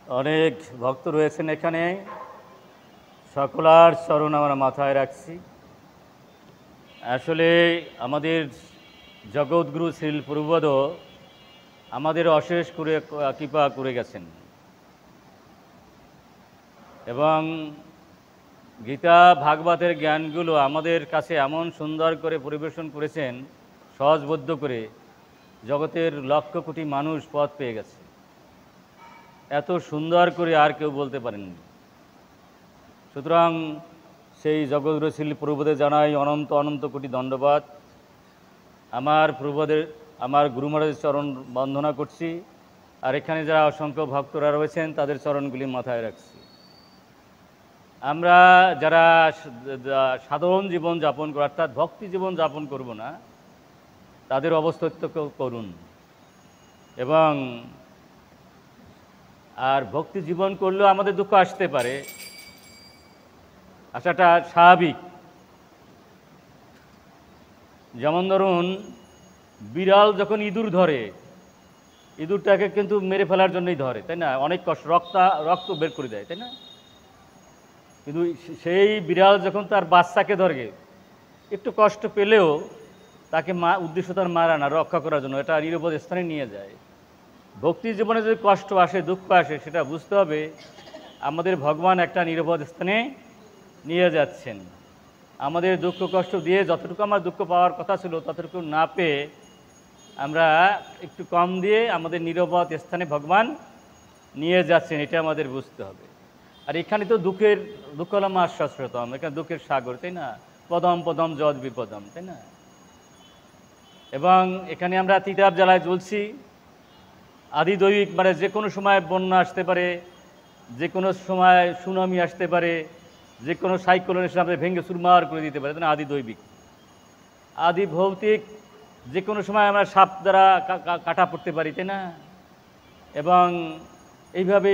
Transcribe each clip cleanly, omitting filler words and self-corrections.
অনেক ভক্ত রয়েছেন এখানে, সকলার চরণ আমরা মাথায় রাখছি। আসলে আমাদের জগৎগুরু শ্রীল প্রভুপদ আমাদের অশেষ করে কৃপা করে গেছেন এবং গীতা ভাগবতের জ্ঞানগুলো আমাদের কাছে এমন সুন্দর করে পরিবেশন করেছেন, সহজবোধ্য করে, জগতের লক্ষ কোটি মানুষ পথ পেয়ে গেছে। এত সুন্দর করে আর কেউ বলতে পারেননি। সুতরাং সেই জগৎগুরু শ্রীল প্রভুপদের জানাই অনন্ত অনন্ত কোটি দণ্ডবাদ। আমার প্রভুপদের, আমার গুরু মহারাজের চরণ বন্দনা করছি, আর এখানে যারা অসংখ্য ভক্তরা রয়েছেন তাদের চরণগুলি মাথায় রাখছি। আমরা যারা সাধারণ জীবন যাপন করব, অর্থাৎ ভক্তি জীবন যাপন করব না, তাদের অবস্থিত করুন। এবং আর ভক্তি জীবন করলেও আমাদের দুঃখ আসতে পারে, আসাটা স্বাভাবিক। যেমন ধরুন, বিড়াল যখন ইঁদুর ধরে, ইঁদুরটাকে কিন্তু মেরে ফেলার জন্যই ধরে, তাই না? অনেক কষ্ট, রক্ত বের করে দেয়, তাই না? কিন্তু সেই বিড়াল যখন তার বাচ্চাকে ধরে, একটু কষ্ট পেলেও তাকে উদ্দেশ্য তার মারা না, রক্ষা করার জন্য, এটা নিরাপদ স্থানে নিয়ে যায়। ভক্তি জীবনে যদি কষ্ট আসে, দুঃখ আসে, সেটা বুঝতে হবে আমাদের ভগবান একটা নিরাপদ স্থানে নিয়ে যাচ্ছেন। আমাদের দুঃখ কষ্ট দিয়ে যতটুকু আমার দুঃখ পাওয়ার কথা ছিল ততটুকু না পেয়ে আমরা একটু কম দিয়ে আমাদের নিরাপদ স্থানে ভগবান নিয়ে যাচ্ছেন, এটা আমাদের বুঝতে হবে। আর এখানে তো দুঃখ হলাম আশ্বাসতম, এখানে দুঃখের সাগর, তাই না? পদম পদম যদ বিপদম, তাই না? এবং এখানে আমরা তিতাব জ্বালায় জ্বলছি। আদি দৈবিক, মানে যে কোনো সময় বন্যা আসতে পারে, যে কোনো সময় সুনামি আসতে পারে, যে কোনো সাইক্লোন এসে আমাদের ভেঙে চুরমার করে দিতে পারে, তাই না? আদি দৈবিক। আদি ভৌতিক, যে কোনো সময় আমরা সাপ দ্বারা কাটা পড়তে পারি, তাই না? এবং এইভাবে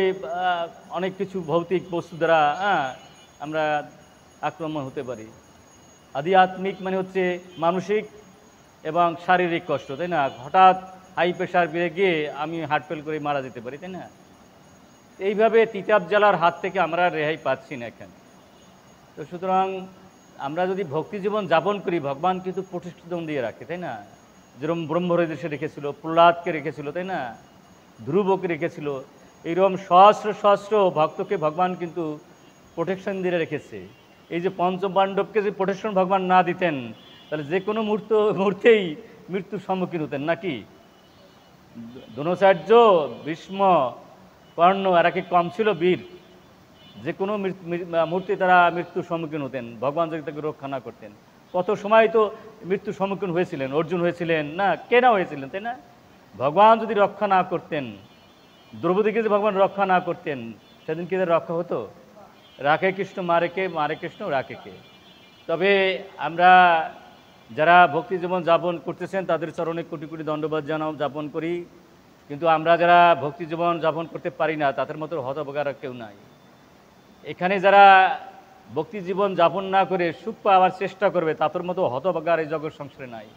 অনেক কিছু ভৌতিক বস্তু দ্বারা আমরা আক্রমণ হতে পারি। আধ্যাত্মিক মানে হচ্ছে মানসিক এবং শারীরিক কষ্ট, তাই না? হঠাৎ হাই প্রেশার বেড়ে গিয়ে আমি হার্ট ফেল করে মারা যেতে পারি, তাই না? এইভাবে তিতাব জ্বালার হাত থেকে আমরা রেহাই পাচ্ছি না এখানে। তো সুতরাং আমরা যদি ভক্তি জীবন যাপন করি, ভগবান কিন্তু প্রতিষ্ঠিত দিয়ে রাখে, তাই না? যেরকম ব্রহ্মহৃদয়কে রেখেছিল, প্রহ্লাদকে রেখেছিল, তাই না? ধ্রুবকে রেখেছিল। এইরকম সহস্র সহস্র ভক্তকে ভগবান কিন্তু প্রোটেকশন দিয়ে রেখেছে। এই যে পঞ্চপাণ্ডবকে যে প্রোটেকশন ভগবান না দিতেন, তাহলে যে কোনো মুহূর্তেই মৃত্যুর সম্মুখীন হতেন নাকি? দ্রোণাচার্য, ভীষ্ম, কর্ণ, এরা কি কম ছিল বীর? যে কোনো মুহূর্তে তারা মৃত্যুর সম্মুখীন হতেন, ভগবান যদি তাকে রক্ষা না করতেন। কত সময় তো মৃত্যুর সম্মুখীন হয়েছিলেন, অর্জুন হয়েছিলেন, না কে না হয়েছিলেন, তাই না? ভগবান যদি রক্ষা না করতেন, দ্রৌপদীকে যদি ভগবান রক্ষা না করতেন, সেদিন কি রক্ষা হতো? রাখে কৃষ্ণ মারে কে, মারে কৃষ্ণ রাখে কে। তবে আমরা যারা ভক্তি জীবন যাপন করতেছেন তাদের চরণে কোটি কোটি দণ্ডবাদ যাপন করি। কিন্তু আমরা যারা ভক্তি জীবন যাপন করতে পারি না, তাদের মতো হতভাগা কেউ নাই। এখানে যারা ভক্তি জীবন যাপন না করে সুখ পাওয়ার চেষ্টা করবে, তাদের মতো হতভাগার এই জগৎ সংসারে নাই।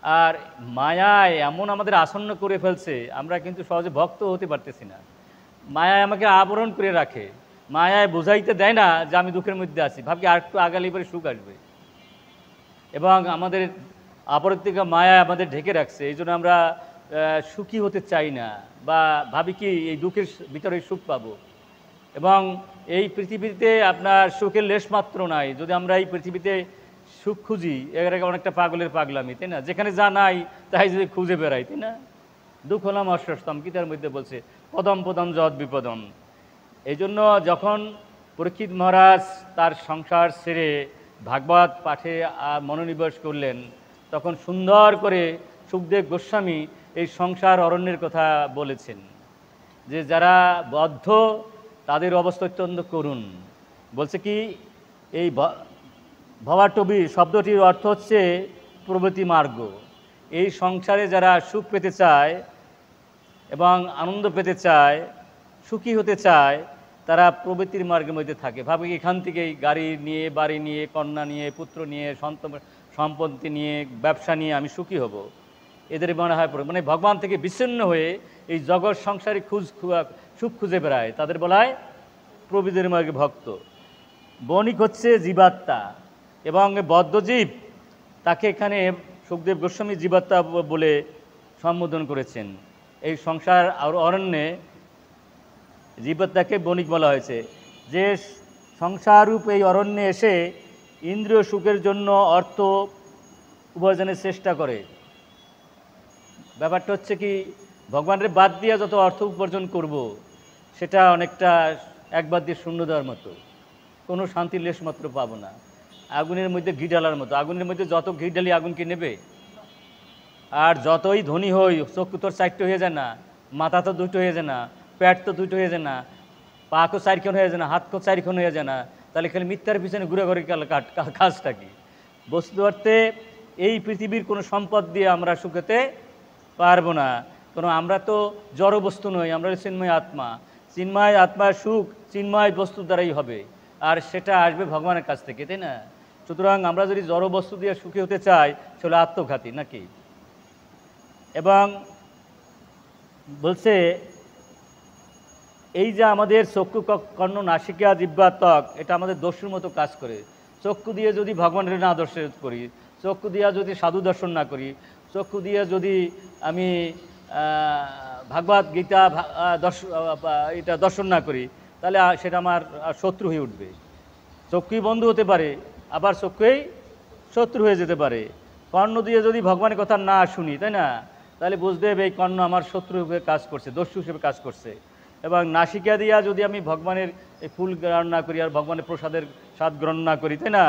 আর মায়ায় এমন আমাদের আসন্ন করে ফেলছে, আমরা কিন্তু সহজে ভক্ত হতে পারতেছি না। মায়ায় আমাকে আবরণ করে রাখে, মায়ায় বোঝাইতে দেয় না যে আমি দুঃখের মধ্যে আছি, ভাবি আর একটু আগালি পরে সুখ আসবে। এবং আমাদের আপরত্তিকা মায়া আমাদের ঢেকে রাখছে, এই জন্য আমরা সুখী হতে চাই না, বা ভাবি কি এই দুঃখের ভিতরে সুখ পাবো। এবং এই পৃথিবীতে আপনার সুখের লেশমাত্র নাই। যদি আমরা এই পৃথিবীতে সুখ খুঁজি, এর অনেকটা পাগলের পাগলামি, তাই না? যেখানে যা নাই তাই যদি খুঁজে বেড়াই, তাই না? দুঃখ হলাম অস্বস্তম, গীতার মধ্যে বলছে পদম পদম যদ বিপদম। এই জন্য যখন পরীক্ষিত মহারাজ তার সংসার ছেড়ে ভাগবত পাঠে মনোনিবেশ করলেন, তখন সুন্দর করে সুখদেব গোস্বামী এই সংসার অরণ্যের কথা বলেছেন, যে যারা বদ্ধ তাদের অবস্থা অত্যন্ত করুণ। বলছে কি, এই ভবাটবি শব্দটির অর্থ হচ্ছে প্রবৃত্তি মার্গ। এই সংসারে যারা সুখ পেতে চায় এবং আনন্দ পেতে চায়, সুখী হতে চায়, তারা প্রবৃত্তির মার্গের মধ্যে থাকে। ভাবে এখান থেকেই গাড়ি নিয়ে, বাড়ি নিয়ে, কন্যা নিয়ে, পুত্র নিয়ে, সম্পত্তি নিয়ে, ব্যবসা নিয়ে আমি সুখী হব, এদের মনে হয় মানে ভগবান থেকে বিচ্ছিন্ন হয়ে এই জগৎ সংসারে সুখ খুঁজে বেড়ায় তাদের বলা হয় প্রভৃতির মার্গে ভক্ত। বণিক হচ্ছে জীবাত্মা এবং বদ্ধজীব, তাকে এখানে সুখদেব গোস্বামী জীবাত্মা বলে সম্বোধন করেছেন। এই সংসার আর অরণ্যে জীবাত্মাকে বণিক বলা হয়েছে, যে সংসাররূপ এই অরণ্যে এসে ইন্দ্রিয় সুখের জন্য অর্থ উপার্জনের চেষ্টা করে। ব্যাপারটা হচ্ছে কি, ভগবানের বাদ দিয়ে যত অর্থ উপার্জন করব, সেটা অনেকটা একবার দিয়ে শূন্য দেওয়ার মতো, কোনো শান্তির লেশ মাত্র পাবো না। আগুনের মধ্যে ঘি ঢালার মতো, আগুনের মধ্যে যত ঘি ঢালি আগুন কি নেবে? আর যতই ধনী হই, চক্ষু তোর চারটে হয়ে যায় না, মাথা তো দুটো হয়ে যায় না, পেট তো দুটো হয়ে যায় না, পাকও চারক্ষণ হয়ে যায় না, হাতও চারক্ষণ হয়ে যায় না, তাহলে খালি মিথ্যার পিছনে ঘুরে ঘুরে কাজটা কি? বস্তু অর্থে এই পৃথিবীর কোনো সম্পদ দিয়ে আমরা সুখেতে পারবো না, কারণ আমরা তো জড় বস্তু নই, আমরা চিন্ময় আত্মা। চিন্ময় আত্মার সুখ চিন্ময় বস্তুর দ্বারাই হবে, আর সেটা আসবে ভগবানের কাছ থেকে, তাই না? সুতরাং আমরা যদি জড় বস্তু দিয়ে সুখী হতে চাই, সেটা আত্মঘাতী নাকি? এবং বলছে এই যে আমাদের চক্ষু কর্ণ নাসিকা জিহ্বা ত্বক, এটা আমাদের দস্যুর মতো কাজ করে। চক্ষু দিয়ে যদি ভগবানের না দর্শন করি, চক্ষু দিয়ে যদি সাধু দর্শন না করি, চক্ষু দিয়ে যদি আমি ভাগবত গীতা এটা দর্শন না করি, তাহলে সেটা আমার শত্রু হয়ে উঠবে। চক্ষুই বন্ধু হতে পারে, আবার চক্ষুই শত্রু হয়ে যেতে পারে। কর্ণ দিয়ে যদি ভগবানের কথা না শুনি, তাই না, তাহলে বুঝতে হবে এই কর্ণ আমার শত্রু হিসেবে কাজ করছে, দস্যু হিসেবে কাজ করছে। এবং নাসিকা দিয়া যদি আমি ভগবানের এই ফুল গ্রহণ না করি, আর ভগবানের প্রসাদের স্বাদ গ্রহণ না করি, তাই না,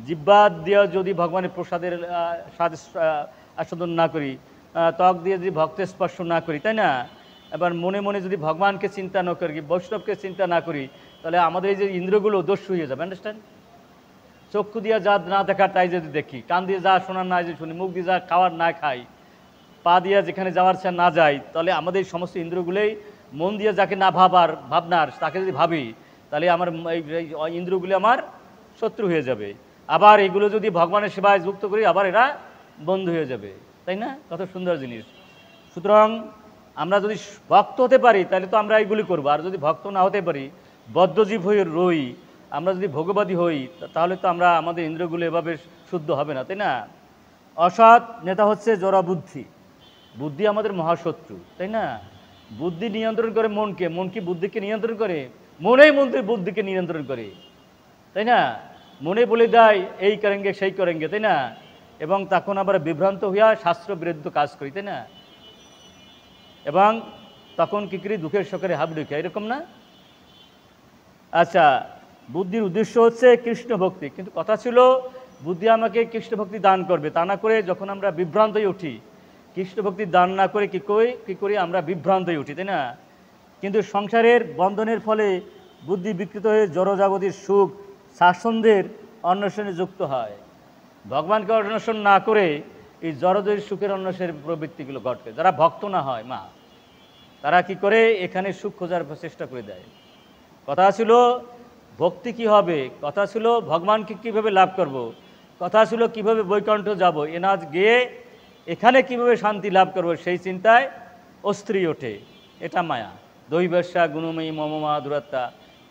জিহ্বা দিয়ে যদি ভগবানের প্রসাদের স্বাদ আস্বাদন না করি, ত্বক দিয়ে যদি ভক্তের স্পর্শ না করি, তাই না, এবার মনে মনে যদি ভগবানকে চিন্তা না করি, বৈষ্ণবকে চিন্তা না করি, তাহলে আমাদের এই যে ইন্দ্রগুলো দস্যু হয়ে যাবে। আন্ডারস্ট্যান্ড? চক্ষু দিয়ে যা না দেখার তাই যদি দেখি, কান দিয়ে যা শোনার না যে শুনি, মুখ দিয়ে যা খাওয়ার না খাই, পা দিয়ে যেখানে যাওয়ার সে না যাই, তাহলে আমাদের সমস্ত ইন্দ্রগুলোই মন দিয়ে যাকে না ভাবনার তাকে যদি ভাবি, তাহলে আমার এই ইন্দ্রগুলি আমার শত্রু হয়ে যাবে। আবার এগুলো যদি ভগবানের সেবায় যুক্ত করি, আবার এরা বন্ধু হয়ে যাবে, তাই না? কত সুন্দর জিনিস। সুতরাং আমরা যদি ভক্ত হতে পারি, তাহলে তো আমরা এইগুলি করবো। আর যদি ভক্ত না হতে পারি, বদ্ধজীব হয়ে রই, আমরা যদি ভোগবাদী হই, তাহলে তো আমরা আমাদের ইন্দ্রগুলো এভাবে শুদ্ধ হবে না, তাই না? অসৎ নেতা হচ্ছে জড় বুদ্ধি। বুদ্ধি আমাদের মহাশত্রু, তাই না? বুদ্ধি নিয়ন্ত্রণ করে মনকে, মন কি বুদ্ধিকে নিয়ন্ত্রণ করে? মনেই মন্ত্রী বুদ্ধিকে নিয়ন্ত্রণ করে, তাই না? মনে বলে দেয় এই করেঙ্গে সেই করেঙ্গে, তাই না? এবং তখন আবার বিভ্রান্ত হইয়া শাস্ত্র বিরুদ্ধ কাজ করি, তাই না? এবং তখন কি করি? দুঃখের শোকের হাব ঢুকে, এরকম না? আচ্ছা, বুদ্ধির উদ্দেশ্য হচ্ছে কৃষ্ণ ভক্তি, কিন্তু কথা ছিল বুদ্ধি আমাকে কৃষ্ণ ভক্তি দান করবে, তা না করে যখন আমরা বিভ্রান্ত হয়ে উঠি, কৃষ্ণ ভক্তি দান না করে কি করি? আমরা বিভ্রান্ত হয়ে উঠি, তাই না? কিন্তু সংসারের বন্ধনের ফলে বুদ্ধি বিকৃত হয়ে জড়জাগতিক সুখ স্বাচ্ছন্দ্যের অন্বেষণে যুক্ত হয়। ভগবানকে অন্বেষণ না করে এই জড়দের সুখের অন্বেষণের প্রবৃত্তিগুলো ঘটে। যারা ভক্ত না হয় মা, তারা কি করে? এখানে সুখ খোঁজার চেষ্টা করে দেয়। কথা ছিল ভক্তি কি হবে, কথা ছিল ভগবানকে কিভাবে লাভ করব, কথা ছিল কিভাবে বৈকুণ্ঠ যাব, এনাজ গিয়ে এখানে কিভাবে শান্তি লাভ করব, সেই চিন্তায় অস্থির ওঠে। এটা মায়া। দৈবস্যা গুণময়ী মমমা দুরাত্মা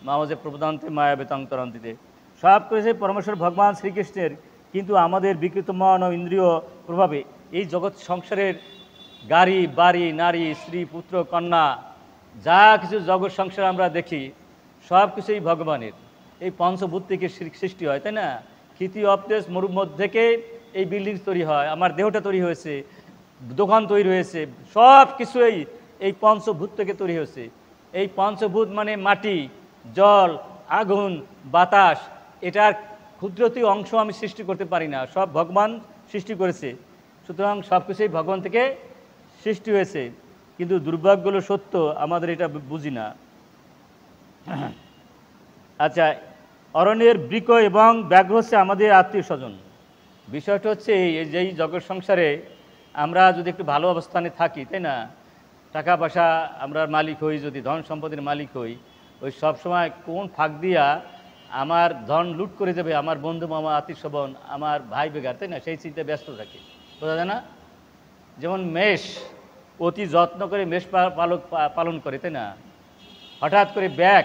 মামজে প্রবদান্তে মায়া বেতান্তরান্তিতে। সব করেছে পরমেশ্বর ভগবান শ্রীকৃষ্ণের, কিন্তু আমাদের বিকৃত মন ও ইন্দ্রিয় প্রভাবে এই জগৎ সংসারের গাড়ি বাড়ি নারী স্ত্রী পুত্র কন্যা যা কিছু জগৎ সংসার আমরা দেখি, সব কিছুই ভগবানের। এই পঞ্চভূত থেকে সৃষ্টি হয়, তাই না? ক্ষিতি অপদেশ মরুর মধ্যে থেকে এই বিল্ডিং তৈরি হয়, আমার দেহটা তৈরি হয়েছে, দোকান তৈরি হয়েছে, সব কিছুই এই পঞ্চভূত থেকে তৈরি হয়েছে। এই পঞ্চভূত মানে মাটি, জল, আগুন, বাতাস, এটার ক্ষুদ্রতী অংশ আমি সৃষ্টি করতে পারি না, সব ভগবান সৃষ্টি করেছে। সুতরাং সব কিছুই ভগবান থেকে সৃষ্টি হয়েছে, কিন্তু দুর্ভাগ্যগুলো সত্য, আমাদের এটা বুঝি না। আচ্ছা, অরণ্যের বৃক্ষ এবং ব্যাঘ্র হচ্ছে আমাদের আত্মীয় স্বজন। বিষয়টা হচ্ছে এই যেই জগৎ সংসারে আমরা যদি একটু ভালো অবস্থানে থাকি, তাই না, টাকা পয়সা আমরা মালিক হই, যদি ধন সম্পদের মালিক হই, ওই সবসময় কোন ফাঁক দিয়া আমার ধন লুট করে যাবে আমার বন্ধু মামা আত্মীয় স্বজন, আমার ভাই বেগার, তাই না, সেই চিন্তায় ব্যস্ত থাকে। বোঝা যায় না? যেমন মেষ অতি যত্ন করে মেষ পালন করে, তাই না, হঠাৎ করে ব্যাঘ,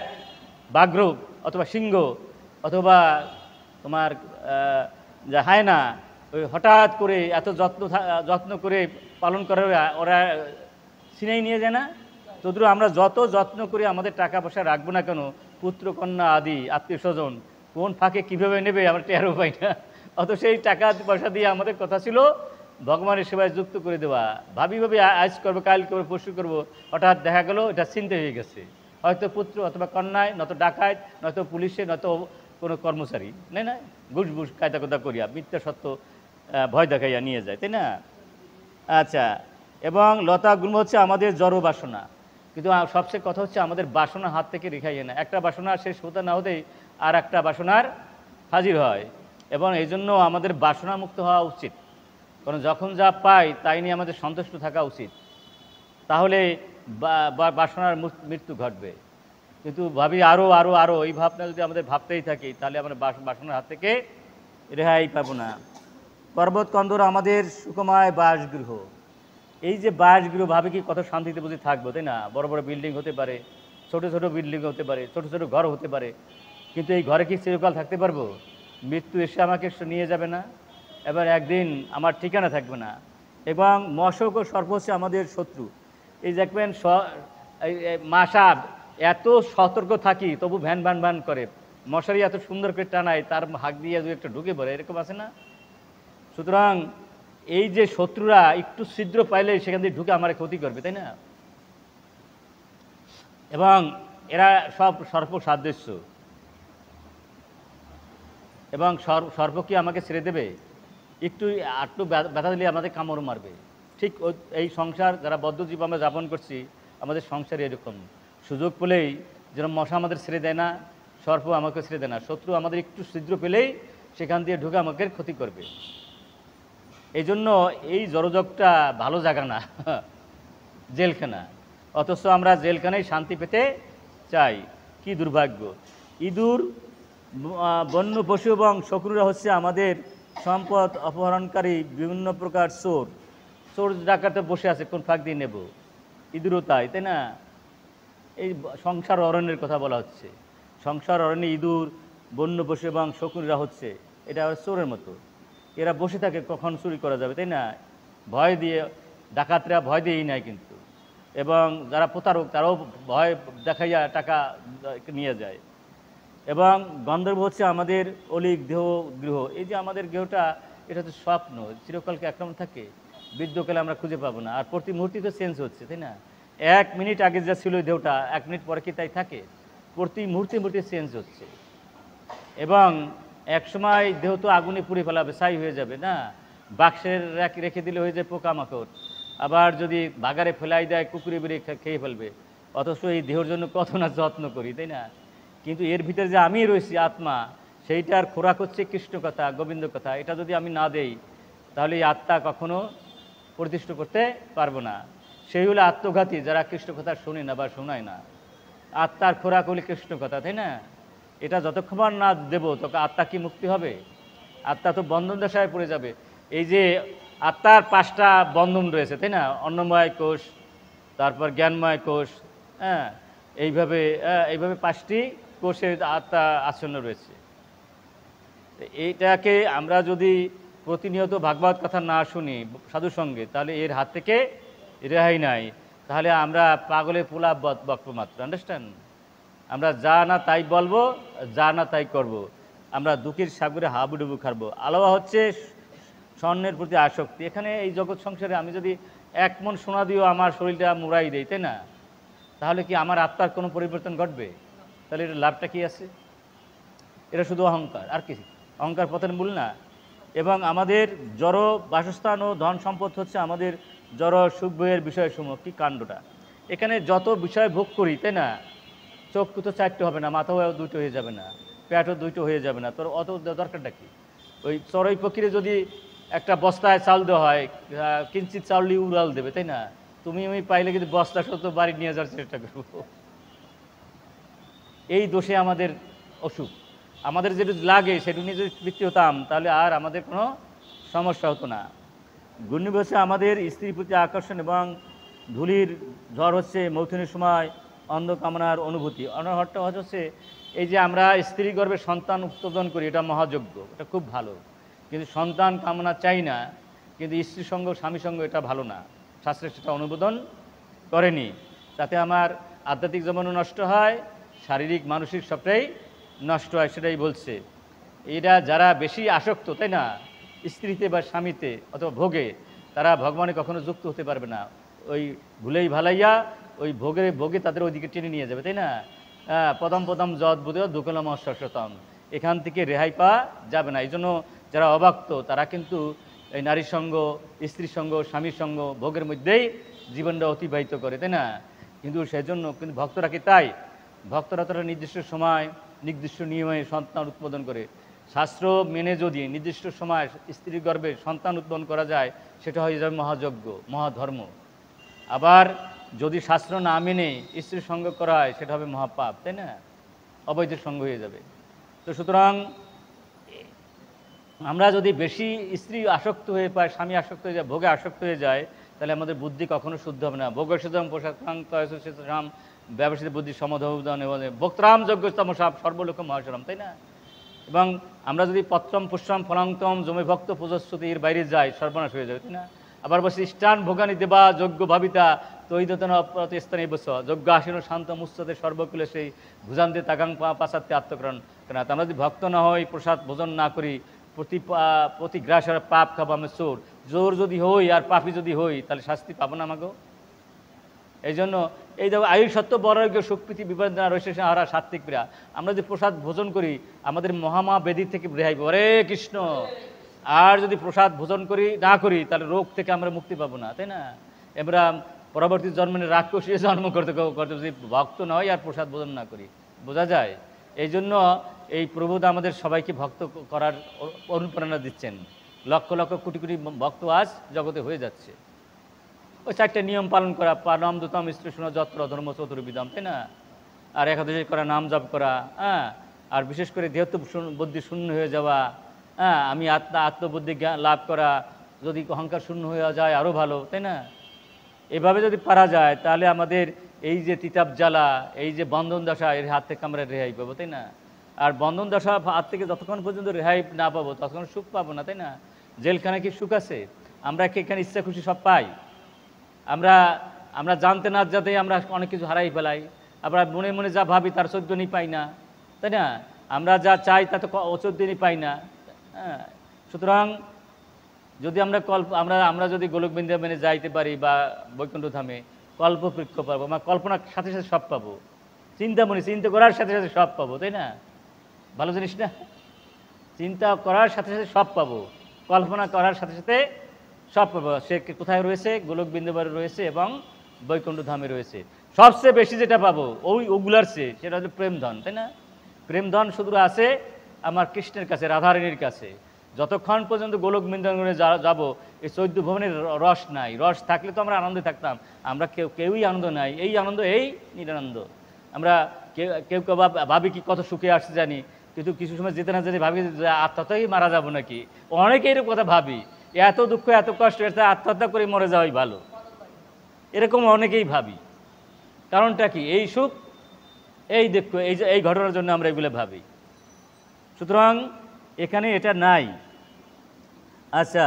ব্যাঘ্র অথবা সিংহ অথবা তোমার যে হায়না, ওই হঠাৎ করে এত যত্ন করে পালন করে ওরা ছিনাই নিয়ে যায় না? তদ্রুপ আমরা যত যত্ন করে আমাদের টাকা পয়সা রাখবো না কেন, পুত্র কন্যা আদি আত্মীয় স্বজন কোন ফাঁকে কীভাবে নেবে আমরা টেরও পাই না। অত সেই টাকা পয়সা দিয়ে আমাদের কথা ছিল ভগবানের সেবায় যুক্ত করে দেওয়া। ভাবি আজ করবো, কাল করবো, পরশু করবো, হঠাৎ দেখা গেলো এটা চিন্তা হয়ে গেছে, হয়তো পুত্র অথবা কন্যায়, নয়তো ডাকাত, নয়তো পুলিশে, নয়তো কোনো কর্মচারী, না ঘুষ কায়দা কথা করিয়া মিথ্যা সত্য ভয় দেখাইয়া নিয়ে যায়, তাই না? আচ্ছা, এবং লতাগুলো হচ্ছে আমাদের জড় বাসনা, কিন্তু সবচেয়ে কথা হচ্ছে আমাদের বাসনা হাত থেকে রেখাইয়ে না। একটা বাসনা শেষ হতে না হতেই আর একটা বাসনার হাজির হয়, এবং এই জন্য আমাদের বাসনা মুক্ত হওয়া উচিত। কারণ যখন যা পাই তাই নিয়ে আমাদের সন্তুষ্ট থাকা উচিত, তাহলে বাসনার মৃত্যু ঘটবে। কিন্তু ভাবি আরও আরও আরও, এই ভাবনা যদি আমাদের ভাবতেই থাকি তাহলে আমরা বাসনার হাত থেকে রেহাই পাবো না। পর্বত কন্দর আমাদের সুখময় বাসগৃহ। এই যে বাসগৃহ, ভাবে কি কত শান্তিতে বুঝে থাকবো, তাই না? বড় বড় বিল্ডিং হতে পারে, ছোট ছোট বিল্ডিং হতে পারে, ছোট ছোট ঘর হতে পারে, কিন্তু এই ঘরে কি চিরকাল থাকতে পারবো? মৃত্যু এসে আমাকে নিয়ে যাবে না? এবার একদিন আমার ঠিকানা থাকবে না। এবং মশক ও সর্প হচ্ছে আমাদের শত্রু। এই দেখবেন মাসাব এত সতর্ক থাকি তবু ভ্যান ভ্যান ভ্যান করে, মশারি এত সুন্দর করে টানায়, তার হাঁক দিয়ে দু একটা ঢুকে পড়ে, এরকম আছে না? সুতরাং এই যে শত্রুরা একটু ছিদ্র পাইলে সেখান থেকে ঢুকে আমার ক্ষতি করবে, তাই না? এবং এরা সব সর্প সাদৃশ্য, এবং সর্প কি আমাকে ছেড়ে দেবে? একটু ব্যথা দিলে আমাদের কামড় মারবে। ঠিক এই সংসার যারা বদ্ধজীব আমরা যাপন করছি, আমাদের সংসারে এরকম সুযোগ পেলেই যেন মশা আমাদের ছেড়ে দেয় না, সর্প আমাকে ছেড়ে দেয় না, শত্রু আমাদের একটু ছিদ্র পেলেই সেখান দিয়ে ঢুকে আমাকে ক্ষতি করবে। এই জন্য এই জড়জগটা ভালো জায়গা না, জেলখানা। অথচ আমরা জেলখানায় শান্তি পেতে চাই, কি দুর্ভাগ্য। ইঁদুর, বন্য পশু এবং শকুনরা হচ্ছে আমাদের সম্পদ অপহরণকারী বিভিন্ন প্রকার চোর। চোর ডাকাতে বসে আছে, কোন ফাঁক দিয়ে নেব? ইঁদুরও তাই, তাই না? এই সংসার অরণ্যের কথা বলা হচ্ছে। সংসার অরণ্যে ইঁদুর, বন্য পশু এবং শকুনরা হচ্ছে এটা চোরের মতো। এরা বসে থাকে কখন চুরি করা যাবে, তাই না? ভয় দিয়ে, ডাকাতরা ভয় দিয়েই নেয় কিন্তু, এবং যারা প্রতারক তারাও ভয় দেখাইয়া টাকা নিয়ে যায়। এবং গন্ধর্ব হচ্ছে আমাদের অলিক দেহ গৃহ। এই যে আমাদের গৃহটা, এটা তো স্বপ্ন, চিরকালকে একরকম থাকে, বৃদ্ধকালে আমরা খুঁজে পাবো না। আর প্রতি মুহূর্তে তো চেঞ্জ হচ্ছে, তাই না? 1 মিনিট আগে যা ছিল ওই দেহটা 1 মিনিট পরে কি তাই থাকে? প্রতি মুহূর্তে মুহূর্তে চেঞ্জ হচ্ছে। এবং এক সময় দেহ তো আগুনে পুড়ে ফেলাবে, ছাই হয়ে যাবে না? বাক্সের রেখে দিলে হয়ে যায় পোকামাকড়, আবার যদি বাগারে ফেলাই দেয় কুকুরে বেরিয়ে খেয়ে ফেলবে। অথচ এই দেহের জন্য কত না যত্ন করি, তাই না? কিন্তু এর ভিতরে যে আমি রয়েছি আত্মা, সেইটার খোরাক হচ্ছে কৃষ্ণ কথা, গোবিন্দ কথা। এটা যদি আমি না দেই তাহলে এই আত্মা কখনো প্রতিষ্ঠ করতে পারবো না। সেই হলো আত্মঘাতী, যারা কৃষ্ণ কথা শোনে না বা শোনায় না। আত্মার খোরাক হলে কৃষ্ণ কথা, তাই না? এটা যতক্ষণ না দেবো তখন আত্মা কি মুক্তি হবে? আত্মা তো বন্ধন দশায় পড়ে যাবে। এই যে আত্মার 5টা বন্ধন রয়েছে, তাই না? অন্নময় কোষ, তারপর জ্ঞানময় কোষ, হ্যাঁ, এইভাবে 5টি কোষে আত্মা আচ্ছন্ন রয়েছে। এইটাকে আমরা যদি প্রতিনিয়ত ভাগবত কথা না শুনি সাধুর সঙ্গে, তাহলে এর হাত থেকে রেহাই নাই। তাহলে আমরা পাগলে পোলা বক্ত মাত্র, আন্ডারস্ট্যান্ড? আমরা যা না তাই বলবো, যা না তাই করব। আমরা দুঃখের সাগরে হাবুডুবু খাবো। আলোয়া হচ্ছে স্বর্ণের প্রতি আসক্তি। এখানে এই জগৎ সংসারে আমি যদি 1 মণ সোনা দিয়েও আমার শরীরটা মুড়াই দেই, তাই না? তাহলে কি আমার আত্মার কোনো পরিবর্তন ঘটবে? তাহলে এটা লাভটা কি আছে? এটা শুধু অহংকার, আর কি? অহংকার পতনের মূল না। এবং আমাদের জড় বাসস্থান ও ধন সম্পদ হচ্ছে আমাদের জড় সুখ ভোগের বিষয়সমূহ। কি কাণ্ডটা! এখানে যত বিষয় ভোগ করি, তাই না? চক্ষু তো 4টে হবে না, মাথাও 2টো হয়ে যাবে না, পেটও 2টো হয়ে যাবে না, তোর অত দরকারটা কি? ওই চড়াই পক্ষীরে যদি একটা বস্তায় চাল দেওয়া হয়, কিঞ্চিত চাউল দিয়ে উড়াল দেবে, তাই না? তুমি আমি পাইলে কিন্তু বস্তা সত্য বাড়ি নিয়ে যাওয়ার চেষ্টা করবো। এই দোষে আমাদের অসুখ। আমাদের যেটু লাগে সেটু নিয়ে যদি তৃপ্তি হতাম তাহলে আর আমাদের কোনো সমস্যা হতো না। ঘূর্ণিঝড় হচ্ছে আমাদের স্ত্রীর প্রতি আকর্ষণ, এবং ধূলির ঝড় হচ্ছে মৌথুনের সময় অন্ধ কামনার অনুভূতি। অনহরটা হচ্ছে এই যে আমরা স্ত্রী গর্ভে সন্তান উৎপাদন করি, এটা মহাযজ্ঞ, এটা খুব ভালো। কিন্তু সন্তান কামনা চাই না, কিন্তু স্ত্রী সঙ্গ স্বামী সঙ্গ এটা ভালো না, শাস্ত্রে সেটা অনুমোদন করেনি। তাতে আমার আধ্যাত্মিক জীবনও নষ্ট হয়, শারীরিক মানসিক সবটাই নষ্ট হয়, সেটাই বলছে। এরা যারা বেশি আসক্ত, তাই না, স্ত্রীতে বা স্বামীতে অথবা ভোগে, তারা ভগবানে কখনো যুক্ত হতে পারবে না। ওই ভুলেই ভালাইয়া ওই ভোগে তাদের ওইদিকে টেনে নিয়ে যাবে, তাই না। প্রথম প্রথম যদ বোধ দুকলম অশ্বতম, এখান থেকে রেহাই পাওয়া যাবে না। এই জন্য যারা অবাক্ত তারা কিন্তু এই নারীর সঙ্গ, স্ত্রীর সঙ্গ, স্বামীর সঙ্গ, ভোগের মধ্যেই জীবনটা অতিবাহিত করে, তাই না। কিন্তু সেজন্য কিন্তু ভক্তরা কি তাই? ভক্তরা তারা নির্দিষ্ট সময় নির্দিষ্ট নিয়মে সন্তান উৎপাদন করে। শাস্ত্র মেনে যদি নির্দিষ্ট সময় স্ত্রীর গর্ভে সন্তান উৎপাদন করা যায়, সেটা হয়ে যাবে মহাযজ্ঞ, মহাধর্ম। আবার যদি শাস্ত্র না মেনে স্ত্রীর সঙ্গ করা হয়, সেটা হবে মহাপাপ, তাই না, অবৈধ সঙ্গ হয়ে যাবে। তো সুতরাং আমরা যদি বেশি স্ত্রী আসক্ত হয়ে পায়, স্বামী আসক্ত হয়ে যায়, ভোগে আসক্ত হয়ে যায়, তাহলে আমাদের বুদ্ধি কখনো শুদ্ধ হবে না। ভোগসুতম পোশাকাম ব্যবসায়ী বুদ্ধি সমাধানে বলে বক্তরাম যজ্ঞস্তম সাপ সর্বলোক মহাসরম, তাই না। এবং আমরা যদি পত্রম পুষ্পম ফলান্তম জমে ভক্ত পুজস্বতী এর বাইরে যাই, সর্বনাশ হয়ে যাবে, তাই না। আবার বলছি স্টান ভোগানি দেবা যজ্ঞ ভাবিতা তৈদতন অপ্রতিস্থানে বস যজ্ঞ আসীন শান্ত মুস্ততে সর্বকুলে সেই ভুজান্তে তাগাং পাশাত্যে আত্মকরণ। কেন আমরা যদি ভক্ত না হই, প্রসাদ ভোজন না করি, প্রতিগ্রাস আর পাপ খাবো আমি চোর, জোর যদি হই আর পাপি যদি হই, তাহলে শাস্তি পাবো না আমাকেও। এই জন্য এই দেখো আয়ুষ সত্য বরারোগ্য সুপ্রীতি বিপদনা রয়েছে হারা সাত্বিক প্রিয়া, আমরা যদি প্রসাদ ভোজন করি আমাদের মহামা ব্যাধি থেকে রেহাই পাবো, হরে কৃষ্ণ। আর যদি প্রসাদ ভোজন করি না করি, তাহলে রোগ থেকে আমরা মুক্তি পাবো না, তাই না। আমরা পরবর্তী জন্মে রাক্ষসী জন্ম করতে করতে যদি ভক্ত না হয় আর প্রসাদ ভোজন না করি, বোঝা যায়। এই জন্য এই প্রভুদা আমাদের সবাইকে ভক্ত করার অনুপ্রেরণা দিচ্ছেন। লক্ষ লক্ষ কোটি কোটি ভক্ত আজ জগতে হয়ে যাচ্ছে। ওই চারটে নিয়ম পালন করা, নাম দূতম স্ত্রীষ্ণ যত্র ধর্ম চতুর্বিদম, তাই না। আর একাদশী করা, নাম জপ করা, হ্যাঁ। আর বিশেষ করে দেহত্ব বুদ্ধি শূন্য হয়ে যাওয়া, হ্যাঁ। আমি আত্মবুদ্ধি লাভ করা, যদি অহংকার শূন্য হয়ে যায় আরও ভালো, তাই না। এভাবে যদি পারা যায়, তাহলে আমাদের এই যে তিতাব জ্বালা, এই যে বন্ধন দশা, এর হাত থেকে আমরা রেহাই পাবো, তাই না। আর বন্ধন দশা হাত থেকে যতক্ষণ পর্যন্ত রেহাই না পাবো, ততক্ষণ সুখ পাবো না, তাই না। জেলখানে কি সুখ আছে? আমরা কি এখানে ইচ্ছা খুশি সব পাই? আমরা জানতে না যাতেই আমরা অনেক কিছু হারাই ফেলাই। আমরা মনে মনে যা ভাবি তার 14 দিনই পাই না, তাই না। আমরা যা চাই তা তো 14 দিনই পাই না, হ্যাঁ। সুতরাং যদি আমরা যদি গোলকবিন্দু মেনে যাইতে পারি বা বৈকুণ্ঠ ধামে, কল্পবৃক্ষ পাবো, আমরা কল্পনার সাথে সাথে সব পাবো, চিন্তা করার সাথে সাথে সব পাবো, তাই না। ভালো জিনিস না, চিন্তা করার সাথে সাথে সব পাবো, কল্পনা করার সাথে সাথে সব পাবো। সে কোথায় রয়েছে? গোলকবিন্দুবারে রয়েছে এবং বৈকুণ্ঠ ধামে রয়েছে। সবচেয়ে বেশি যেটা পাবো ওগুলার চেয়ে, সেটা হচ্ছে প্রেমধন, তাই না। প্রেমধন শুধু আছে আমার কৃষ্ণের কাছে, রাধারানীর কাছে। যতক্ষণ পর্যন্ত গোলকবিন্দুবারে যাবো, এই 14 ভুবনের রস নাই। রস থাকলে তো আমরা আনন্দে থাকতাম। আমরা কেউই আনন্দ নাই। এই আনন্দ, এই নিরানন্দ। আমরা কেউ ভাবি কি কত সুখে আসছে জানি, কিন্তু কিছু সময় যেতে না যেতে ভাবি যে আত্মহত্যাই মারা যাবো নাকি। অনেকে এরকম কথা ভাবি, এত দুঃখ এত কষ্ট, এটা আত্মহত্যা করে মরে যাওয়াই ভালো, এরকম অনেকেই ভাবি। কারণটা কি? এই সুখ, এই দুঃখ, এই ঘটনার জন্য আমরা এগুলো ভাবি। সুতরাং এখানে এটা নাই। আচ্ছা,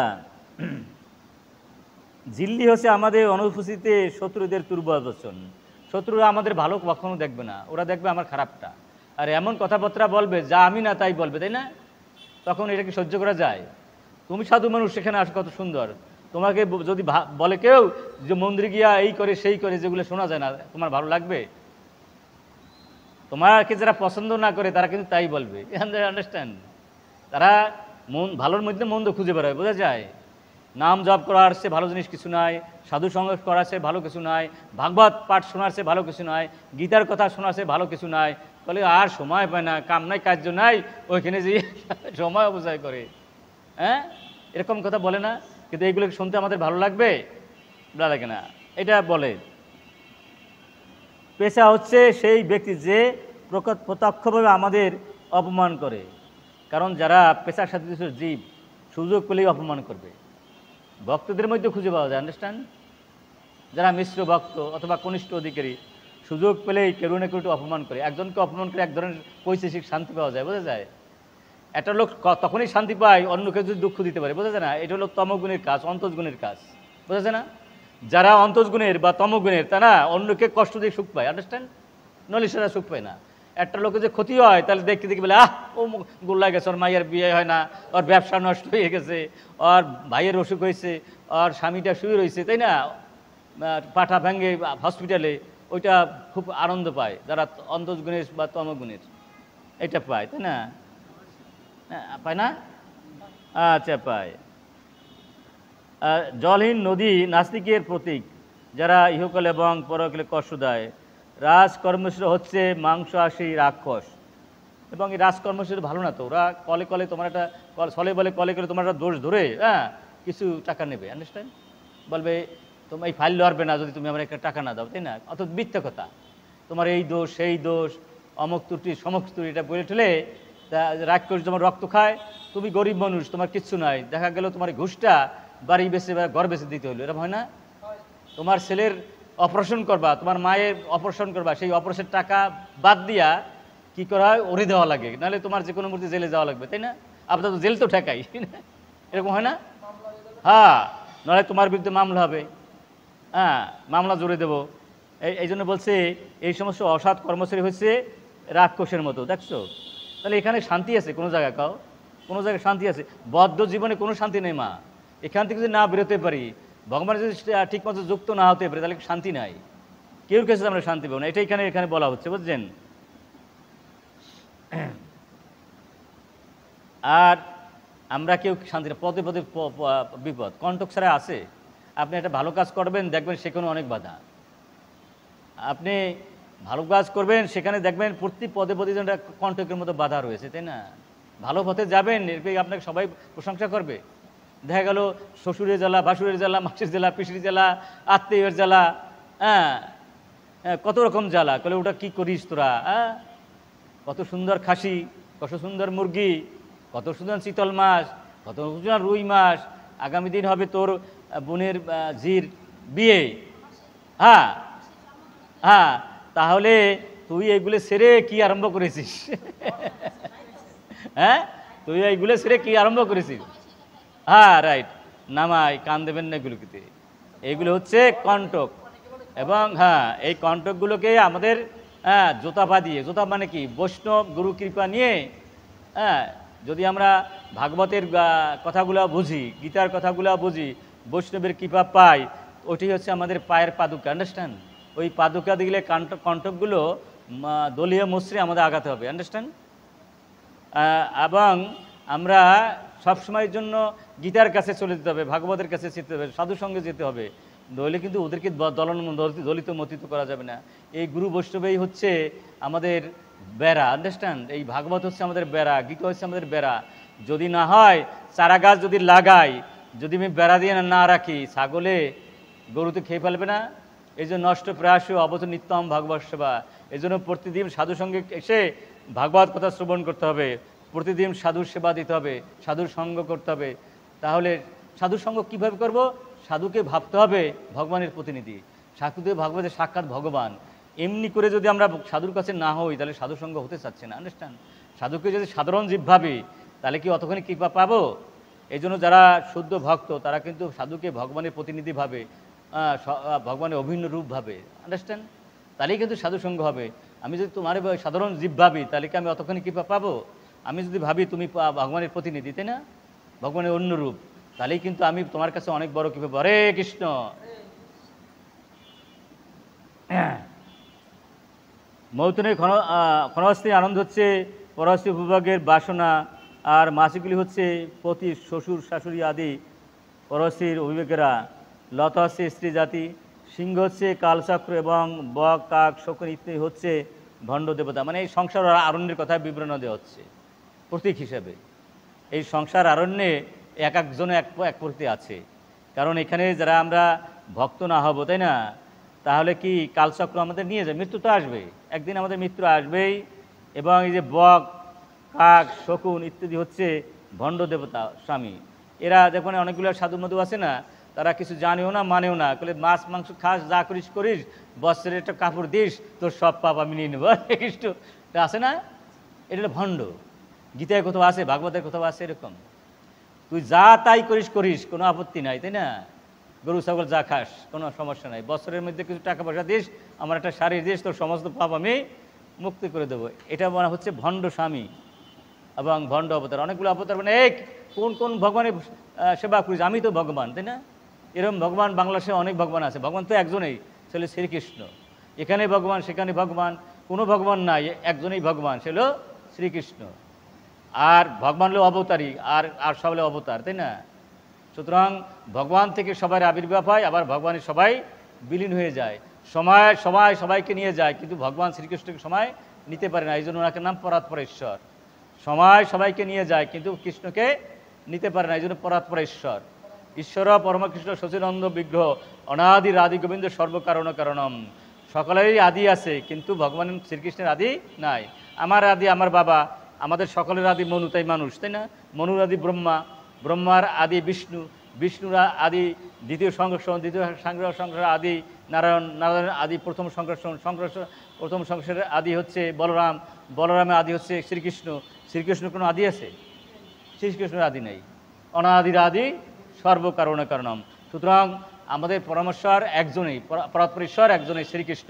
ঝিল্লি হচ্ছে আমাদের অনুপস্থিতিতে শত্রুদের দুর্বচন। শত্রুরা আমাদের ভালো কখনো দেখবে না, ওরা দেখবে আমার খারাপটা। আর এমন কথাবার্তা বলবে যা আমি না তাই বলবে, তাই না। তখন এটা কি সহ্য করা যায়? তুমি সাধু মানুষ, সেখানে আসো, কত সুন্দর। তোমাকে যদি বলে কেউ যে মন্দিরে গিয়া এই করে সেই করে, যেগুলো শোনা যায় না, তোমার ভালো লাগবে? তোমাকে যারা পছন্দ না করে তারা কিন্তু তাই বলবে। আন্ডারস্ট্যান্ড? তারা ভালোর মধ্যে মন্দ খুঁজে বেড়ায়, বোঝা যায়। নাম জপ করার সে ভালো জিনিস কিছু নাই, সাধু সঙ্গ করার সে ভালো কিছু নাই, ভাগবত পাঠ শোনার সে ভালো কিছু নাই, গীতার কথা শোনার সে ভালো কিছু নাই। বলে আর সময় পায় না, কাম নাই কার্য নাই, ওইখানে যে সময় অপচয় করে, হ্যাঁ, এরকম কথা বলে না। কিন্তু এইগুলো শুনতে আমাদের ভালো লাগবে? ভালো লাগে না, এটা বলে। পেশা হচ্ছে সেই ব্যক্তি যে প্রত্যক্ষভাবে আমাদের অপমান করে। কারণ যারা পেশার সাথে জীব, সুযোগ পেলেই অপমান করবে। ভক্তদের মধ্যে খুঁজে পাওয়া যায়, আন্ডারস্ট্যান্ড। যারা মিশ্র ভক্ত অথবা কনিষ্ঠ অধিকারী, সুযোগ পেলেই কেউ না কেউ একটু অপমান করে, একজনকে অপমান করে এক ধরনের পৈশাচিক শান্তি পাওয়া যায়, বোঝা যায়। একটা লোক তখনই শান্তি পায় অন্যকে যদি দুঃখ দিতে পারে, বোঝা যায় না। এটা হলো তমগুণের কাজ, অন্তর্গুণের কাজ, বোঝা যায় না। যারা অন্তর্গুণের বা তমগুণের তারা অন্যকে কষ্ট দিয়ে সুখ পায়, আন্ডারস্ট্যান্ড, নলে সেরা সুখ পায় না। একটা লোকের যে ক্ষতি হয় তাহলে দেখতে দেখে বলে, ও গোল্লা গেছে, ওর মাইয়ের বিয়ে হয় না, ওর ব্যবসা নষ্ট হয়ে গেছে, ওর ভাইয়ের অসুখ হয়েছে, ওর স্বামীটা শুয়ে রয়েছে, তাই না, পাঠা ভেঙে হসপিটালে, ওইটা খুব আনন্দ পায় যারা অন্তর্গুণের বা তমগুণের, এটা পায়, তাই না, পায় না, আচ্ছা পায়। জলহীন নদী নাস্তিকের প্রতীক, যারা ইহকালে এবং পরকালে কষ্ট দেয়। রাজকর্মশীল হচ্ছে মাংসাশী রাক্ষস, এবং এই রাজকর্মশীল ভালো না তো, ওরা কলে কলে তোমার একটা ছলে বলে কলে করে তোমার একটা দোষ ধরে কিছু টাকা নেবে, আন্ডারস্ট্যান্ড, বলবে তোমার এই ফাইল লড়বে না যদি তুমি আমার একটা টাকা না দাও, তাই না, অত মিথ্যা কথা, তোমার এই দোষ সেই দোষ, অমুক ত্রুটি সমক ত্রুটি, এটা বলে ঠেলে রাক্ষস তোমার রক্ত খায়, তুমি গরিব মানুষ, তোমার কিচ্ছু নাই, দেখা গেল তোমার ঘুষটা বাড়ি বেঁচে বা ঘর বেঁচে দিতে হলো, এরকম হয় না। তোমার ছেলের অপারেশন করবা, তোমার মায়ের অপারেশন করবা, সেই অপারেশনের টাকা বাদ দিয়া কি করা হয়, ওরে দেওয়া লাগে, নাহলে তোমার যে কোনো মুহূর্তে জেলে যাওয়া লাগবে, তাই না, আপনার তো জেল তো ঠেকাই, এরকম হয় না, হ্যাঁ, নাহলে তোমার বিরুদ্ধে মামলা হবে, মামলা জুড়ে দেবো। এই জন্য বলছে এই সমস্ত অসৎ কর্মচারী হচ্ছে রাক্ষসের মতো, দেখছো। তাহলে এখানে শান্তি আছে কোনো জায়গায়, কোনো জায়গায় শান্তি আছে? বদ্ধ জীবনে কোনো শান্তি নেই মা। এখান থেকে যদি না বেরোতে পারি, ভগবানের যদি ঠিকমতো যুক্ত না হতে পারে, তাহলে শান্তি নাই, কেউ কাছে আমরা শান্তি পাবো না, এটা এখানে বলা হচ্ছে, বুঝছেন। আর আমরা কেউ শান্তি না, পদে পদে বিপদ, কণ্টক ছাড়া আছে। আপনি একটা ভালো কাজ করবেন, দেখবেন সেখানে অনেক বাধা। আপনি ভালো কাজ করবেন, সেখানে দেখবেন প্রতি পদে পদে যেন কণ্টকের মতো বাধা রয়েছে, তাই না। ভালো পথে যাবেন, এরপরে আপনাকে সবাই প্রশংসা করবে, দেখা গেল শ্বশুরের জ্বালা, ভাসুরের জ্বালা, মাসির জ্বালা, পিসির জ্বালা, আত্মীয়ের জ্বালা, কত রকম জ্বালা, বলে ওটা কি করিস তোরা, কত সুন্দর খাসি, কত সুন্দর মুরগি, কত সুন্দর চিতল মাছ, কত সুন্দর রুই মাছ, আগামী দিন হবে তোর বোনের জির বিয়ে, হ্যাঁ, তাহলে তুই এগুলো সেরে কি আরম্ভ করেছিস, তুই এইগুলো সেরে কি আরম্ভ করেছিস, রাইট, নামাই কান দেবেন না এগুলোকে, এইগুলো হচ্ছে কণ্টক। এবং এই কণ্টকগুলোকে আমাদের জোতাপা দিয়ে, জোতা মানে কি, বৈষ্ণব গুরু কৃপা নিয়ে, যদি আমরা ভাগবতের কথাগুলো বুঝি, গীতার কথাগুলো বুঝি, বৈষ্ণবের কৃপা পাই, ওটি হচ্ছে আমাদের পায়ের পাদুকা, আন্ডারস্ট্যান্ড। ওই পাদুকা দিলে কণ্টকগুলো দলীয় মসৃণে আমাদের আগাতে হবে, আন্ডারস্ট্যান্ড। এবং আমরা সবসময়ের জন্য গীতার কাছে চলে যেতে হবে, ভাগবতের কাছে যেতে হবে, সাধুর সঙ্গে যেতে হবে, নইলে কিন্তু ওদেরকে দলিত মতিত করা যাবে না। এই গুরু বৈষ্ণবেই হচ্ছে আমাদের বেড়া, আন্ডারস্ট্যান্ড। এই ভাগবত হচ্ছে আমাদের বেড়া, গীতা হচ্ছে আমাদের বেড়া। যদি না হয়, চারা গাছ যদি লাগাই, যদি আমি বেড়া দিয়ে না রাখি, ছাগলে গরুতে খেয়ে ফেলবে না। এই যে নষ্ট প্রয়াস অবত নিত্যম ভাগবত সেবা, এই জন্য প্রতিদিন সাধুর সঙ্গে এসে ভাগবত কথা শ্রবণ করতে হবে, প্রতিদিন সাধুর সেবা দিতে হবে, সাধুর সঙ্গ করতে হবে। তাহলে সাধুর সঙ্গ কীভাবে করব? সাধুকে ভাবতে হবে ভগবানের প্রতিনিধি, সাধুদেব ভাগবতের সাক্ষাৎ ভগবান। এমনি করে যদি আমরা সাধুর কাছে না হই, তাহলে সাধুর সঙ্গ হতে চাচ্ছে না, আন্ডারস্ট্যান্ড। সাধুকে যদি সাধারণ জীব ভাবি, তাহলে কি অতখানি কৃপা পাবো? এই জন্য যারা শুদ্ধ ভক্ত, তারা কিন্তু সাধুকে ভগবানের প্রতিনিধি ভাবে, ভগবানের অভিন্ন রূপ ভাবে, আন্ডারস্ট্যান্ড। তাহলেই কিন্তু সাধু সঙ্গ হবে। আমি যদি তোমার সাধারণ জীব ভাবি, তাহলে কি আমি অতখানি কৃপা পাবো? আমি যদি ভাবি তুমি ভগবানের প্রতিনিধি, তাই না, ভগবানের অন্য রূপ, তাহলেই কিন্তু আমি তোমার কাছে অনেক বড় কৃপা। হরে কৃষ্ণ। মৌতনের ক্ষণস্থায়ী আনন্দ হচ্ছে পরস্ত্রী উপভোগের বাসনা, আর মাসিকগুলি হচ্ছে পতি, শ্বশুর, শাশুড়ি আদি পরস্ত্রীর অভিভাবকেরা। লতা হচ্ছে স্ত্রী জাতি, সিংহ হচ্ছে কালচক্র, এবং বক, কাক, শকুন ইত্যাদি হচ্ছে ভণ্ড দেবতা। মানে এই সংসার আরণ্যের কথা বিবরণ দেওয়া হচ্ছে প্রতীক হিসাবে। এই সংসার আরণ্যে এক একজনে এক প্রতীক আছে, কারণ এখানে যারা আমরা ভক্ত না হব, তাই না, তাহলে কি কালচক্র আমাদের নিয়ে যায়, মৃত্যু তো আসবে, একদিন আমাদের মৃত্যু আসবেই। এবং এই যে বক, কাক, শকুন ইত্যাদি হচ্ছে ভণ্ড দেবতা স্বামী। এরা যখন অনেকগুলো সাধু মধু আছে না, তারা কিছু জানেও না মানেও না, বলে মাছ মাংস খাস যা করিস করিস, বস্ত্রের একটা কাপড় দিস, তোর সব পাপ আমি নিয়ে নেবো। খ্রিস্ট এটা আছে না, এটা হলো ভণ্ড। গীতায় কোথাও আছে, ভাগবতের কোথাও আছে এরকম, তুই যা তাই করিস করিস, কোনো আপত্তি নাই, তাই না? গরু ছাগল যা খাস কোনো সমস্যা নাই, বছরের মধ্যে কিছু টাকা পয়সা দিস, আমার একটা শাড়ি দিস, তোর সমস্ত পাপ আমি মুক্তি করে দেবো। এটা মনে হচ্ছে ভণ্ড স্বামী এবং ভণ্ড অবতার। অনেকগুলো অবতার মানে এক কোন কোন ভগবানের সেবা করিস, আমি তো ভগবান, তাই না? এরকম ভগবান বাংলাদেশে অনেক ভগবান আছে, ভগবান তো একজনেই, ছেলে শ্রীকৃষ্ণ। এখানে ভগবান সেখানে ভগবান, কোনো ভগবান নাই, একজনেই ভগবান, সে হলো শ্রীকৃষ্ণ। আর ভগবান হলো অবতারী, আর সব হলো অবতার, তাই না? সুতরাং ভগবান থেকে সবাই আবির্ভাব হয়, আবার ভগবানের সবাই বিলীন হয়ে যায়, সময় সবাইকে নিয়ে যায়, কিন্তু ভগবান শ্রীকৃষ্ণকে সময় নিতে পারে না, এই জন্য ওনাকে নাম পরাৎপরেশ্বর। সময় সবাইকে নিয়ে যায় কিন্তু কৃষ্ণকে নিতে পারে না, এই জন্য পরাৎপরেশ্বর। ঈশ্বর পরমকৃষ্ণ সচিদানন্দ বিগ্রহ অনাদির আদি গোবিন্দ সর্বকারণ কারণম। সকলেরই আদি আছে, কিন্তু ভগবান শ্রীকৃষ্ণের আদি নাই। আমার আদি আমার বাবা, আমাদের সকলের আদি মনু, তাই মানুষ, তাই না? মনুর আদি ব্রহ্মা, ব্রহ্মার আদি বিষ্ণু, বিষ্ণুর আদি দ্বিতীয় সংঘর্ষণ, দ্বিতীয় সংঘর্ষের আদি নারায়ণ, নারায়ণের আদি প্রথম সংঘর্ষণ, প্রথম সংঘর্ষের আদি হচ্ছে বলরাম, বলরামের আদি হচ্ছে শ্রীকৃষ্ণ। শ্রীকৃষ্ণ কোনো আদি আছে? শ্রীকৃষ্ণের আদি নেই। অনাদির আদি সর্বকারণ কারণম। সুতরাং আমাদের পরমেশ্বর একজনেই, পরাৎপরেশ্বর একজনেই শ্রীকৃষ্ণ।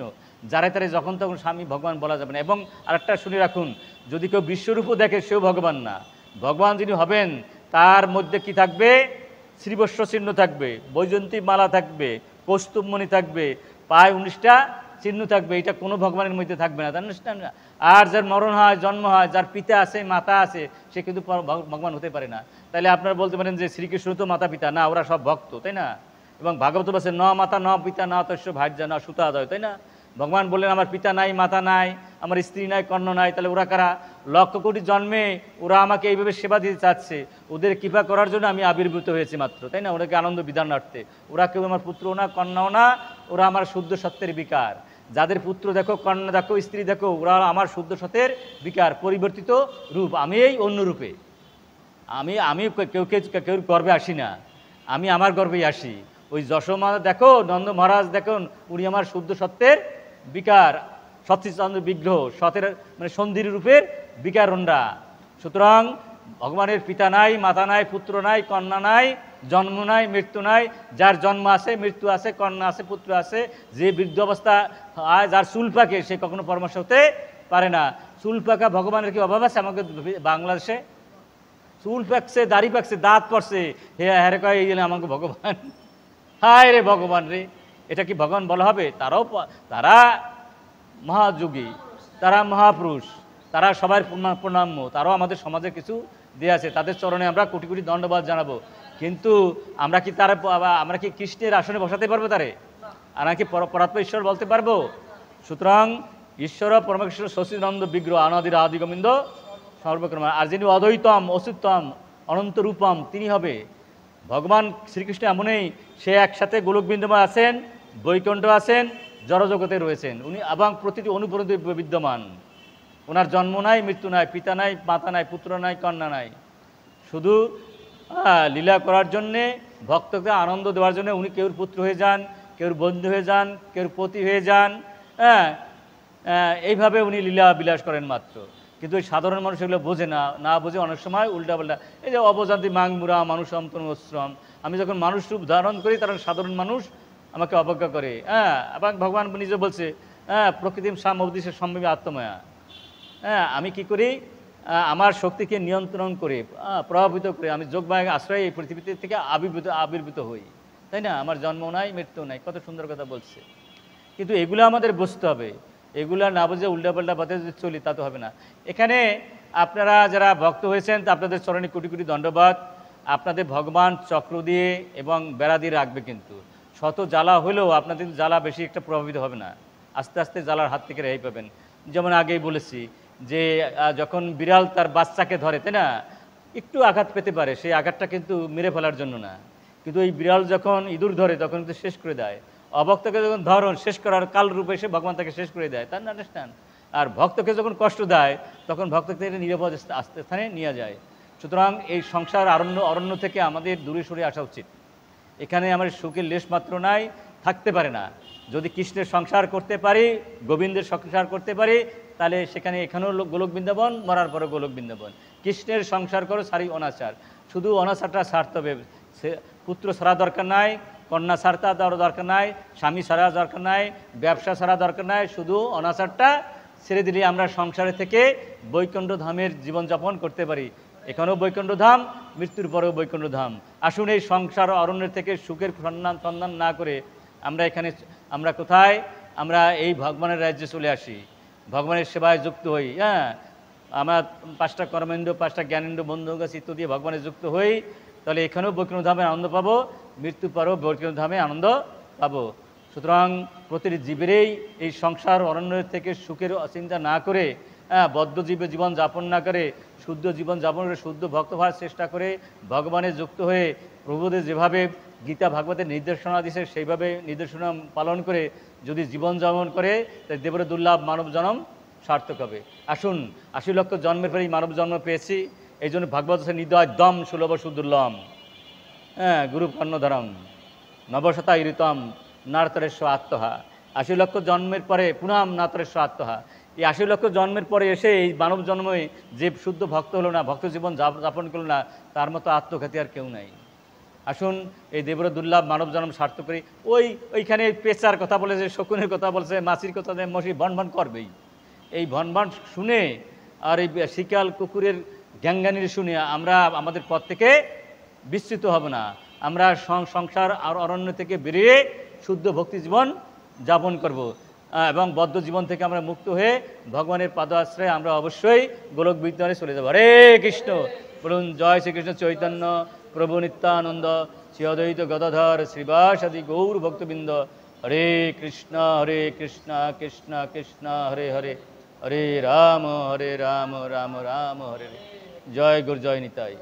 যারে তারে যখন তখন স্বামী ভগবান বলা যাবে না। এবং আরেকটা শুনে রাখুন, যদি কেউ বিশ্বরূপও দেখে সেও ভগবান না। ভগবান যিনি হবেন তার মধ্যে কি থাকবে? শ্রীবৎস চিহ্ন থাকবে, বৈজন্তী মালা থাকবে, কৌস্তুভমণি থাকবে, পায়ে 19টা চিহ্ন থাকবে। এটা কোনো ভগবানের মধ্যে থাকবে না, জানেন না? আর যার মরণ হয়, জন্ম হয়, যার পিতা আছে মাতা আছে, সে কিন্তু ভগবান হতে পারে না। তাহলে আপনারা বলতে পারেন যে শ্রীকৃষ্ণ তো মাতা পিতা না, ওরা সব ভক্ত, তাই না? এবং ভাগবত বলছে ন মাতা ন পিতা ন তস্য ভার্যা ন সুতাদয়, তাই না? ভগবান বললেন আমার পিতা নাই, মাতা নাই, আমার স্ত্রী নাই, কর্ণ নাই। তাহলে ওরা কারা? লক্ষ কোটি জন্মে ওরা আমাকে এইভাবে সেবা দিতে চাচ্ছে, ওদের কৃপা করার জন্য আমি আবির্ভূত হয়েছি মাত্র, তাই না? ওদেরকে আনন্দ বিধানার্থে। ওরা কেউ আমার পুত্রও না, কন্যাও না, ওরা আমার শুদ্ধ সত্যের বিকার। যাদের পুত্র দেখো, কন্যা দেখো, স্ত্রী দেখো, ওরা আমার শুদ্ধ সত্যের বিকার, পরিবর্তিত রূপ। আমি এই অন্য রূপে, আমি কেউ গর্বে আসি না, আমি আমার গর্বেই আসি। ওই যশোমা দেখো, নন্দ মহারাজ দেখুন, উনি আমার শুদ্ধ সত্যের বিকার, সচ্চিদানন্দ বিগ্রহ, সতের মানে সন্ধির রূপের বিকারণরা। সুতরাং ভগবানের পিতা নাই, মাতা নাই, পুত্র নাই, কন্যা নাই, জন্ম নাই, মৃত্যু নাই। যার জন্ম আছে, মৃত্যু আছে, কন্যা আছে, পুত্র আছে, যে বৃদ্ধ অবস্থা হয়, যার চুল পাকে, সে কখনো পরমেশ্বর হতে পারে না। চুল পাকা ভগবানের কি অভাব আছে আমাকে বাংলাদেশে? চুল পাকছে, দাড়ি পাকছে, দাঁত পড়ছে, হ্যাঁ কয় এই আমাকে ভগবান। হায় রে ভগবান রে, এটা কি ভগবান বলা হবে? তারা মহাযোগী, তারা মহাপুরুষ, তারা সবার প্রণাম্য, তারাও আমাদের সমাজে কিছু দিয়ে আছে, তাদের চরণে আমরা কোটি কোটি দণ্ডবাদ জানাবো। কিন্তু আমরা কি কৃষ্ণের আসনে বসাতে পারবো তারে? আমরা কি পরাত্মা ঈশ্বর বলতে পারবো? সুতরাং ঈশ্বর পরমেশ্বর সচিদানন্দ বিগ্রহ অনাদির আদি গোবিন্দ সর্বক্রম। আর যিনি অদ্বৈতম, অসুত্তম, অনন্ত রূপম, তিনি হবে ভগবান শ্রীকৃষ্ণ। এমনই সে একসাথে গোলকবিন্দময় আছেন, বৈকুণ্ঠ আছেন, জড়জগতে রয়েছেন উনি, এবং প্রতিটি অনুপ্রতি বিদ্যমান। ওনার জন্ম নাই, মৃত্যু নাই, পিতা নাই, মাতা নাই, পুত্র নাই, কন্যা নাই। শুধু লীলা করার জন্যে, ভক্তকে আনন্দ দেওয়ার জন্য উনি কেউর পুত্র হয়ে যান, কেউর বন্ধু হয়ে যান, কেউর পতি হয়ে যান। এইভাবে উনি লীলা বিলাস করেন মাত্র। কিন্তু ওই সাধারণ মানুষ এগুলো বোঝে না, বুঝে অনেক সময় উল্টাপাল্টা, এই যে অবজাতি মাংমুরা মানুষম তনুশ্রম, আমি যখন মানুষ রূপ ধারণ করি তখন সাধারণ মানুষ আমাকে অবজ্ঞা করে। এবং ভগবান নিজে বলছে প্রকৃতিম সাম অবদিশের সম্ভবী আত্মমায়া। আমি কি করি? আমার শক্তিকে নিয়ন্ত্রণ করে, প্রভাবিত করে আমি যোগমায়া আশ্রয়ে এই পৃথিবীতে থেকে আবির্ভূত হই, তাই না? আমার জন্ম নাই, মৃত্যু নাই, কত সুন্দর কথা বলছে। কিন্তু এগুলো আমাদের বুঝতে হবে, এগুলা না বুঝে উল্টাপাল্টা পথে যদি চলি তা তো হবে না। এখানে আপনারা যারা ভক্ত হয়েছেন তা আপনাদের চরণে কোটি কোটি দণ্ডবাদ। আপনাদের ভগবান চক্র দিয়ে এবং বেড়া দিয়ে রাখবে, কিন্তু শত জ্বালা হলেও আপনাদের জ্বালা বেশি একটা প্রভাবিত হবে না, আস্তে আস্তে জ্বালার হাত থেকে রেহাই পাবেন। যেমন আগেই বলেছি যে যখন বিড়াল তার বাচ্চাকে ধরে, তাই না, একটু আঘাত পেতে পারে, সেই আঘাতটা কিন্তু মেরে ফেলার জন্য না, কিন্তু এই বিড়াল যখন ইঁদুর ধরে তখন কিন্তু শেষ করে দেয়। অভক্তকে যখন ধরন শেষ করার কাল রূপে এসে ভগবান তাকে শেষ করে দেয়, তার আন্ডারস্ট্যান্ড। আর ভক্তকে যখন কষ্ট দেয় তখন ভক্তকে নিরাপদ স্থানে নিয়ে যায়। সুতরাং এই সংসার অরণ্য থেকে আমাদের দূরে সরে আসা উচিত। এখানে আমার সুখের লেশ মাত্র নাই, থাকতে পারে না। যদি কৃষ্ণের সংসার করতে পারি, গোবিন্দের সংসার করতে পারি, তাহলে সেখানে এখানেও গোলক বৃন্দাবন, মরার পরে গোলক বৃন্দাবন। কৃষ্ণের সংসার করো, সারি অনাচার, শুধু অনাচারটা ছাড়তে হবে। সে পুত্র ছাড়া দরকার নাই, কন্যা ছাড়তে দরকার নাই, স্বামী ছাড়া দরকার নাই, ব্যবসা ছাড়া দরকার নাই, শুধু অনাচারটা ছেড়ে দিলে আমরা সংসারে থেকে বৈকুণ্ঠ ধামের জীবনযাপন করতে পারি। এখানেও বৈকুণ্ঠ ধাম, মৃত্যুর পরেও বৈকুণ্ঠ ধাম। আসুন এই সংসার অরণ্যের থেকে সুখের সন্ধান না করে আমরা কোথায়, আমরা এই ভগবানের রাজ্যে চলে আসি, ভগবানের সেবায় যুক্ত হই। হ্যাঁ, আমরা 5টা কর্মেন্দ্র, 5টা জ্ঞানেন্দ্র বন্ধু চিত্ত দিয়ে ভগবানের যুক্ত হই, তাহলে এখানেও বৈকুণ্ঠ ধামে আনন্দ পাবো, মৃত্যুর পরেও বৈকুণ্ঠ ধামে আনন্দ পাবো। সুতরাং প্রতিটি জীবেরই এই সংসার অরণ্যের থেকে সুখের চিন্তা না করে, বদ্ধজীবে জীবন যাপন না করে, শুদ্ধ জীবন যাপন করে, শুদ্ধ ভক্ত হওয়ার চেষ্টা করে, ভগবানের যুক্ত হয়ে প্রভুদের যেভাবে গীতা ভাগবতের নির্দেশনা দিয়েছে সেইভাবে নির্দেশনা পালন করে যদি জীবন যাপন করে, তাই দেবের দুর্লভ মানব জন্ম সার্থক হবে। আসুন, 80 লক্ষ জন্মের পরেই মানব জন্ম পেয়েছি, এই জন্য ভাগবত হৃদয় দম সুলভ সুদুর্লম, গুরু কর্ণধরম নবশতা ইরিতম নারতরেশ্ব আত্মহা। 80 লক্ষ জন্মের পরে পুনাম নাতরেশ্ব আত্মহা। এই 80 লক্ষ জন্মের পরে এসে এই মানব জন্মে যে শুদ্ধ ভক্ত হলো না, ভক্ত জীবন যাপন করলো না, তার মতো আত্মঘাতী আর কেউ নাই। আসুন এই দেবর দুর্লভ মানব জন্ম সার্থক করি। ওইখানে পেঁচার কথা বলেছে, শকুনের কথা বলেছে, মাছির কথা, মশি ভন করবেই। এই ভন শুনে আর এই শিকাল কুকুরের গ্যাঙ্গানির শুনে আমরা আমাদের পথ থেকে বিস্তৃত হব না। আমরা সংসার আর অরণ্য থেকে বেরিয়ে শুদ্ধ ভক্তি জীবন যাপন করব এবং বদ্ধ জীবন থেকে আমরা মুক্ত হয়ে ভগবানের পাদ আশ্রয়ে আমরা অবশ্যই গোলক বৃন্দাবনে চলে যাব। হরে কৃষ্ণ। বলুন জয় শ্রীকৃষ্ণ চৈতন্য প্রভু নিত্যানন্দ শ্রী অদ্বৈত গদাধর শ্রীবাসাদি গৌর ভক্তবৃন্দ। হরে কৃষ্ণ কৃষ্ণ কৃষ্ণ হরে হরে, হরে রাম রাম রাম হরে হরে। জয় গুরু, জয় নিতাই।